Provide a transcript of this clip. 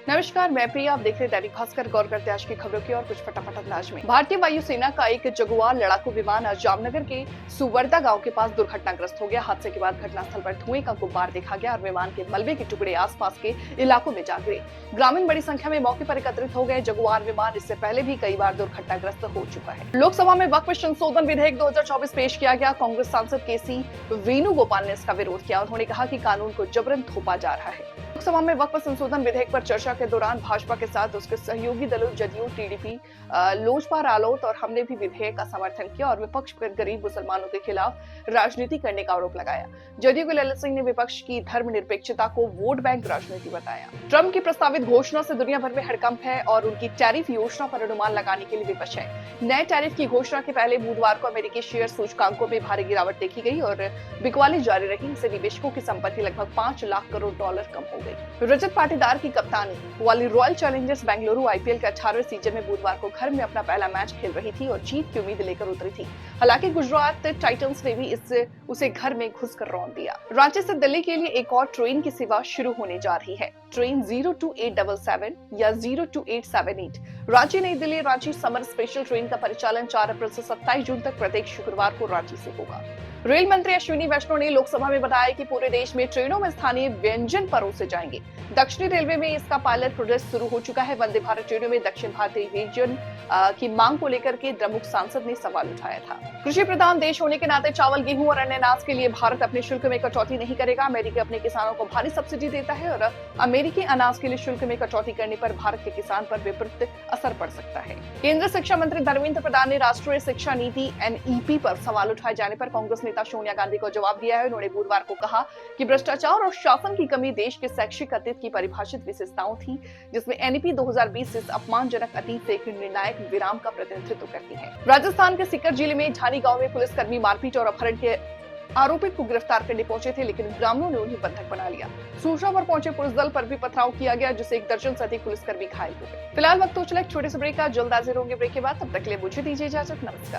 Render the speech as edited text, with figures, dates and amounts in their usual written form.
नमस्कार, मैं प्रिया। आप देख रहे हैं दैनिक भास्कर। गौर करते हैं आज की खबरों की और कुछ फटाफट अंदाज में। भारतीय वायुसेना का एक जगुआर लड़ाकू विमान आज जामनगर के सुवरदा गांव के पास दुर्घटनाग्रस्त हो गया। हादसे के बाद घटनास्थल पर धुएं का गुब्बार देखा गया और विमान के मलबे के टुकड़े आसपास के इलाकों में जा गिरे। ग्रामीण बड़ी संख्या में मौके पर एकत्रित हो गए। जगुआर विमान इससे पहले भी कई बार दुर्घटनाग्रस्त हो चुका है। लोकसभा में वक्फ संशोधन विधेयक 2024 पेश किया गया। कांग्रेस सांसद केसी वेणुगोपाल ने इसका विरोध किया। उन्होंने कहा कि कानून को जबरन थोपा जा रहा है। लोकसभा में वक्फ संशोधन विधेयक पर चर्चा के दौरान भाजपा के साथ उसके सहयोगी दलों जदयू, टीडीपी, लोजपा, रालोद और हमने भी विधेयक का समर्थन किया और विपक्ष पर गरीब मुसलमानों के खिलाफ राजनीति करने का आरोप लगाया। जदयू के ललित सिंह ने विपक्ष की धर्मनिरपेक्षता को वोट बैंक राजनीति बताया। ट्रंप की प्रस्तावित घोषणा से दुनिया भर में हड़कंप है और उनकी टैरिफ योजना पर अनुमान लगाने के लिए विपक्ष है। नए टैरिफ की घोषणा के पहले बुधवार को अमेरिकी शेयर सूचकांकों में भारी गिरावट देखी गई और बिकवाली जारी रही। इससे निवेशकों की संपत्ति लगभग 5 लाख करोड़ डॉलर कम हो गई। रजत पाटीदार की कप्तानी वाली रॉयल चैलेंजर्स बेंगलुरु आईपीएल के 18वें सीजन में बुधवार को घर में अपना पहला मैच खेल रही थी और जीत की उम्मीद लेकर उतरी थी। हालांकि गुजरात टाइटंस ने भी उसे घर में घुसकर रौंद दिया। रांची से दिल्ली के लिए एक और ट्रेन की सेवा शुरू होने जा रही है। ट्रेन 02877 या 02878 रांची नई Delhi Ranchi summer special train का परिचालन 4 अप्रैल से 27 जून तक प्रत्येक शुक्रवार को रांची से होगा। रेल मंत्री अश्विनी वैष्णव ने लोकसभा में बताया कि पूरे देश में ट्रेनों में स्थानीय व्यंजन परोसे जाएंगे। दक्षिणी रेलवे में इसका पायलट प्रोजेक्ट शुरू हो चुका है। वंदे भारत ट्रेनों में दक्षिण भारतीय व्यंजन की मांग को लेकर के द्रमुक सांसद ने सवाल उठाया था। कृषि प्रधान देश होने के नाते चावल, गेहूं और अन्य अनाज के लिए भारत अपने शुल्क में कटौती नहीं करेगा। अमेरिका अपने किसानों को भारी सब्सिडी देता है और अमेरिकी अनाज के लिए शुल्क में कटौती करने पर भारत के किसान पर विपरीत असर पड़ सकता है। केंद्रीय शिक्षा मंत्री धर्मेंद्र प्रधान ने राष्ट्रीय शिक्षा नीति एनईपी पर सवाल उठाए जाने पर कांग्रेस नेता सोनिया गांधी को जवाब दिया है। उन्होंने बुधवार को कहा कि भ्रष्टाचार और शासन की कमी देश के शैक्षिक अतीत की परिभाषित विशेषताओं थी, जिसमें एनईपी 2020 से अपमानजनक अतीत से एक निर्णायक विराम का प्रतिनिधित्व करती है। राजस्थान के सीकर जिले में झानी गांव में पुलिसकर्मी मारपीट और अपहरण के आरोपित को गिरफ्तार करने पहुंचे थे, लेकिन ग्रामीणों ने उन्हें बंधक बना लिया। सूचना पर पहुंचे पुलिस दल पर भी पथराव किया गया, जिससे 1 दर्जन से अधिक पुलिसकर्मी घायल हो गए। फिलहाल वक्त हो चला एक छोटे से ब्रेक का। जल्द हाजिर होंगे ब्रेक के बाद। तब तक के लिए मुझे दीजिए इजाजत। नमस्कार।